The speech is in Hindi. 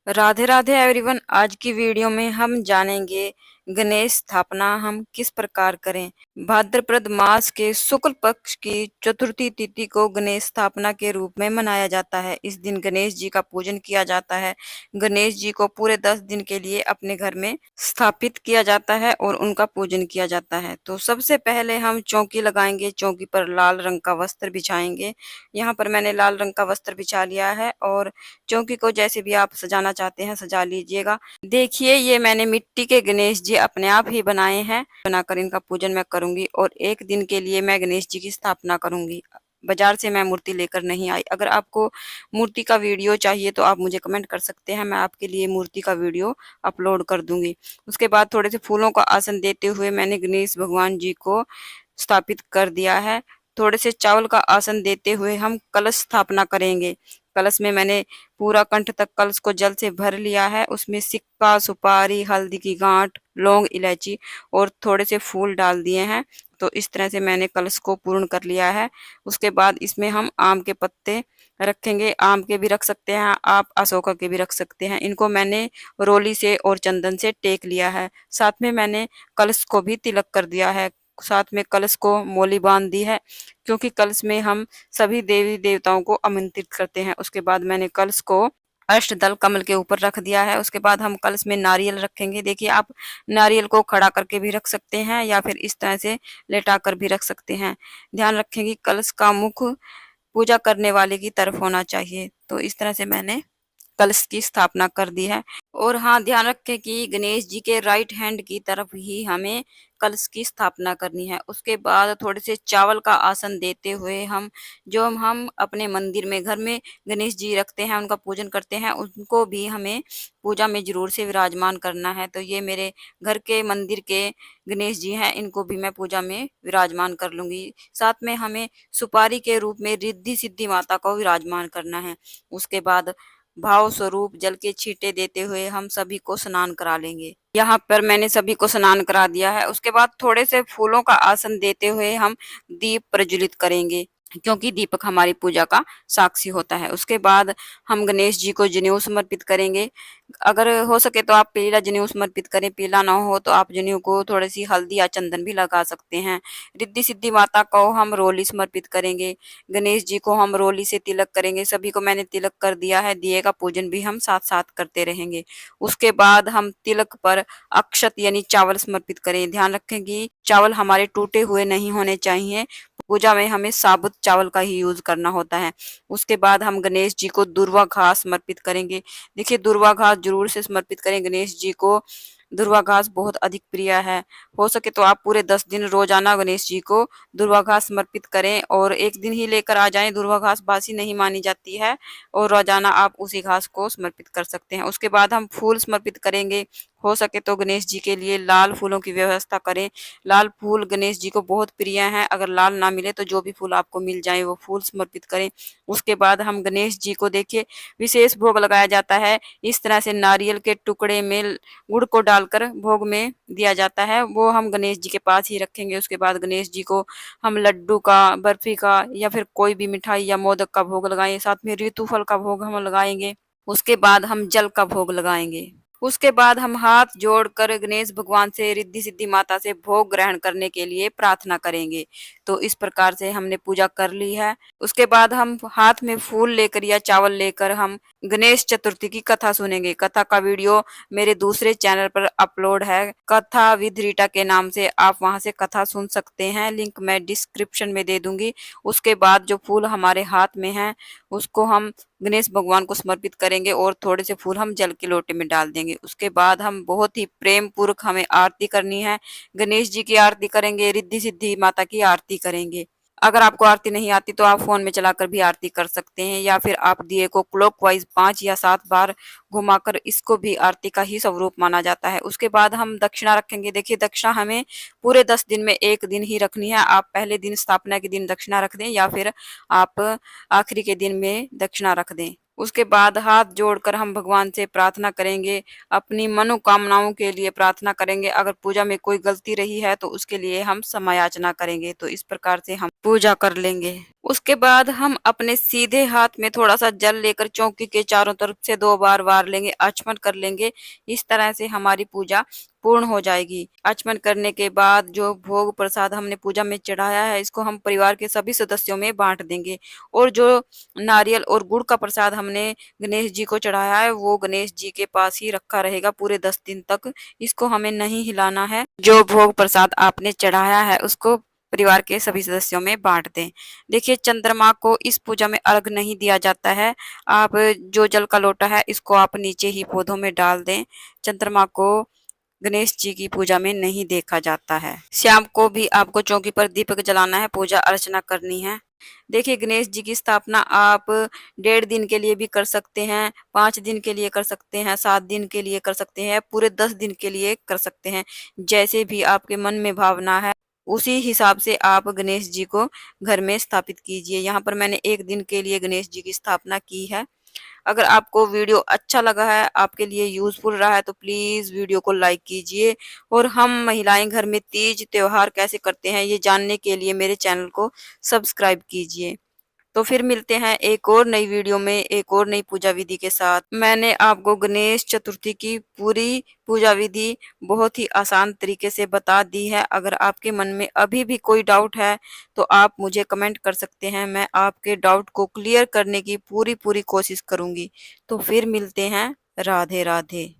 राधे राधे एवरीवन। आज की वीडियो में हम जानेंगे गणेश स्थापना हम किस प्रकार करें। भाद्रपद मास के शुक्ल पक्ष की चतुर्थी तिथि को गणेश स्थापना के रूप में मनाया जाता है। इस दिन गणेश जी का पूजन किया जाता है। गणेश जी को पूरे 10 दिन के लिए अपने घर में स्थापित किया जाता है और उनका पूजन किया जाता है। तो सबसे पहले हम चौकी लगाएंगे। चौकी पर लाल रंग का वस्त्र बिछाएंगे। यहाँ पर मैंने लाल रंग का वस्त्र बिछा लिया है और चौकी को जैसे भी आप सजाना चाहते हैं सजा लीजिएगा। देखिए, ये मैंने मिट्टी के गणेश जी अपने आप ही बनाए हैं। बनाकर इनका पूजन मैं करूंगी और एक दिन के लिए मैं गणेश जी की स्थापना करूंगी। बाजार से मैं मूर्ति लेकर नहीं आई। अगर आपको मूर्ति का वीडियो चाहिए तो आप मुझे कमेंट कर सकते हैं, मैं आपके लिए मूर्ति का वीडियो अपलोड कर दूंगी। उसके बाद थोड़े से फूलों का आसन देते हुए मैंने गणेश भगवान जी को स्थापित कर दिया है। थोड़े से चावल का आसन देते हुए हम कलश स्थापना करेंगे। कलश में मैंने पूरा कंठ तक कलश को जल से भर लिया है। उसमें सिक्का, सुपारी, हल्दी की गांठ, लौंग, इलायची और थोड़े से फूल डाल दिए हैं। तो इस तरह से मैंने कलश को पूर्ण कर लिया है। उसके बाद इसमें हम आम के पत्ते रखेंगे। आम के भी रख सकते हैं आप, अशोका के भी रख सकते हैं। इनको मैंने रोली से और चंदन से टेक लिया है। साथ में मैंने कलश को भी तिलक कर दिया है। साथ में कलश को मोली बांध दी है, क्योंकि कलश में हम सभी देवी देवताओं को आमंत्रित करते हैं। उसके बाद मैंने कलश को अष्टदल कमल के ऊपर रख दिया है। उसके बाद हम कलश में नारियल रखेंगे। देखिए, आप नारियल को खड़ा करके भी रख सकते हैं या फिर इस तरह से लेटा कर भी रख सकते हैं। ध्यान रखेंगे कलश का मुख पूजा करने वाले की तरफ होना चाहिए। तो इस तरह से मैंने कलश की स्थापना कर दी है। और हाँ, ध्यान रखें कि गणेश जी के राइट हैंड की तरफ ही हमें कलश की स्थापना करनी है। उसके बाद थोड़े से चावल का आसन देते हुए हम अपने मंदिर में घर में गणेश जी रखते हैं, उनका पूजन करते हैं, उनको भी हमें पूजा में जरूर से विराजमान करना है। तो ये मेरे घर के मंदिर के गणेश जी हैं, इनको भी मैं पूजा में विराजमान कर लूंगी। साथ में हमें सुपारी के रूप में रिद्धि सिद्धि माता को विराजमान करना है। उसके बाद भाव स्वरूप जल के छींटे देते हुए हम सभी को स्नान करा लेंगे। यहाँ पर मैंने सभी को स्नान करा दिया है। उसके बाद थोड़े से फूलों का आसन देते हुए हम दीप प्रज्वलित करेंगे, क्योंकि दीपक हमारी पूजा का साक्षी होता है। उसके बाद हम गणेश जी को जनेऊ समर्पित करेंगे। अगर हो सके तो आप पीला जनेऊ समर्पित करें, पीला ना हो तो आप जनेऊ को थोड़ी सी हल्दी या चंदन भी लगा सकते हैं। रिद्धि सिद्धि माता को हम रोली समर्पित करेंगे। गणेश जी को हम रोली से तिलक करेंगे। सभी को मैंने तिलक कर दिया है। दिए का पूजन भी हम साथ साथ करते रहेंगे। उसके बाद हम तिलक पर अक्षत यानी चावल समर्पित करें। ध्यान रखें कि चावल हमारे टूटे हुए नहीं होने चाहिए। पूजा में हमें साबुत चावल का ही यूज करना होता है। उसके बाद हम गणेश जी को दुर्वा घास समर्पित करेंगे। देखिए, दुर्वा घास जरूर से समर्पित करें गणेश जी को। दुर्वा घास बहुत अधिक प्रिय है। हो सके तो आप पूरे 10 दिन रोजाना गणेश जी को दुर्वा घास समर्पित करें और एक दिन ही लेकर आ जाएं। दुर्वा घास बासी नहीं मानी जाती है और रोजाना आप उसी घास को समर्पित कर सकते हैं। उसके बाद हम फूल समर्पित करेंगे। हो सके तो गणेश जी के लिए लाल फूलों की व्यवस्था करें। लाल फूल गणेश जी को बहुत प्रिय हैं। अगर लाल ना मिले तो जो भी फूल आपको मिल जाए वो फूल समर्पित करें। उसके बाद हम गणेश जी को देखिए विशेष भोग लगाया जाता है। इस तरह से नारियल के टुकड़े में गुड़ को डालकर भोग में दिया जाता है, वो हम गणेश जी के पास ही रखेंगे। उसके बाद गणेश जी को हम लड्डू का, बर्फी का या फिर कोई भी मिठाई या मोदक का भोग लगाएं। साथ में ऋतु फल का भोग हम लगाएंगे। उसके बाद हम जल का भोग लगाएंगे। उसके बाद हम हाथ जोड़कर गणेश भगवान से, रिद्धि सिद्धि माता से भोग ग्रहण करने के लिए प्रार्थना करेंगे। तो इस प्रकार से हमने पूजा कर ली है। उसके बाद हम हाथ में फूल लेकर या चावल लेकर हम गणेश चतुर्थी की कथा सुनेंगे। कथा का वीडियो मेरे दूसरे चैनल पर अपलोड है, कथा विद रीटा के नाम से। आप वहां से कथा सुन सकते हैं, लिंक मैं डिस्क्रिप्शन में दे दूंगी। उसके बाद जो फूल हमारे हाथ में है उसको हम गणेश भगवान को समर्पित करेंगे और थोड़े से फूल हम जल के लोटे में डाल देंगे। उसके बाद हम बहुत ही प्रेम पूर्वक हमें आरती करनी है। गणेश जी की आरती करेंगे, रिद्धि सिद्धि माता की आरती करेंगे। अगर आपको आरती नहीं आती तो आप फोन में चलाकर भी आरती कर सकते हैं, या फिर आप दिए को क्लॉकवाइज 5 या 7 बार घुमाकर, इसको भी आरती का ही स्वरूप माना जाता है। उसके बाद हम दक्षिणा रखेंगे। देखिए, दक्षिणा हमें पूरे 10 दिन में एक दिन ही रखनी है। आप पहले दिन, स्थापना के दिन दक्षिणा रख दें या फिर आप आखिरी के दिन में दक्षिणा रख दें। उसके बाद हाथ जोड़कर हम भगवान से प्रार्थना करेंगे, अपनी मनोकामनाओं के लिए प्रार्थना करेंगे। अगर पूजा में कोई गलती रही है तो उसके लिए हम क्षमा याचना करेंगे। तो इस प्रकार से हम पूजा कर लेंगे। उसके बाद हम अपने सीधे हाथ में थोड़ा-सा जल लेकर चौकी के चारों तरफ से 2 बार वार लेंगे, आचमन कर लेंगे। इस तरह से हमारी पूजा पूर्ण हो जाएगी। आचमन करने के बाद जो भोग प्रसाद हमने पूजा में चढ़ाया है, इसको हम परिवार के सभी सदस्यों में बाँट देंगे और जो नारियल और गुड़ का प्रसाद हमने गणेश जी को चढ़ाया है, वो गणेश जी के पास ही रखा रहेगा पूरे 10 दिन तक। इसको हमें नहीं हिलाना है। जो भोग प्रसाद आपने चढ़ाया है, उसको परिवार के सभी सदस्यों में बाँट दें। देखिए, चंद्रमा को इस पूजा में अर्घ नहीं दिया जाता है। आप जो जल का लोटा है, इसको आप नीचे ही पौधों में डाल दें। चंद्रमा को गणेश जी की पूजा में नहीं देखा जाता है। शाम को भी आपको चौकी पर दीपक जलाना है, पूजा अर्चना करनी है। देखिए, गणेश जी की स्थापना आप 1.5 दिन के लिए भी कर सकते हैं, 5 दिन के लिए कर सकते हैं, 7 दिन के लिए कर सकते हैं, पूरे 10 दिन के लिए कर सकते हैं। जैसे भी आपके मन में भावना है, उसी हिसाब से आप गणेश जी को घर में स्थापित कीजिए। यहाँ पर मैंने 1 दिन के लिए गणेश जी की स्थापना की है। अगर आपको वीडियो अच्छा लगा है, आपके लिए यूज़फुल रहा है, तो प्लीज़ वीडियो को लाइक कीजिए और हम महिलाएँ घर में तीज त्योहार कैसे करते हैं, ये जानने के लिए मेरे चैनल को सब्सक्राइब कीजिए। तो फिर मिलते हैं एक और नई वीडियो में, एक और नई पूजा विधि के साथ। मैंने आपको गणेश चतुर्थी की पूरी पूजा विधि बहुत ही आसान तरीके से बता दी है। अगर आपके मन में अभी भी कोई डाउट है, तो आप मुझे कमेंट कर सकते हैं। मैं आपके डाउट को क्लियर करने की पूरी कोशिश करूँगी। तो फिर मिलते हैं। राधे राधे।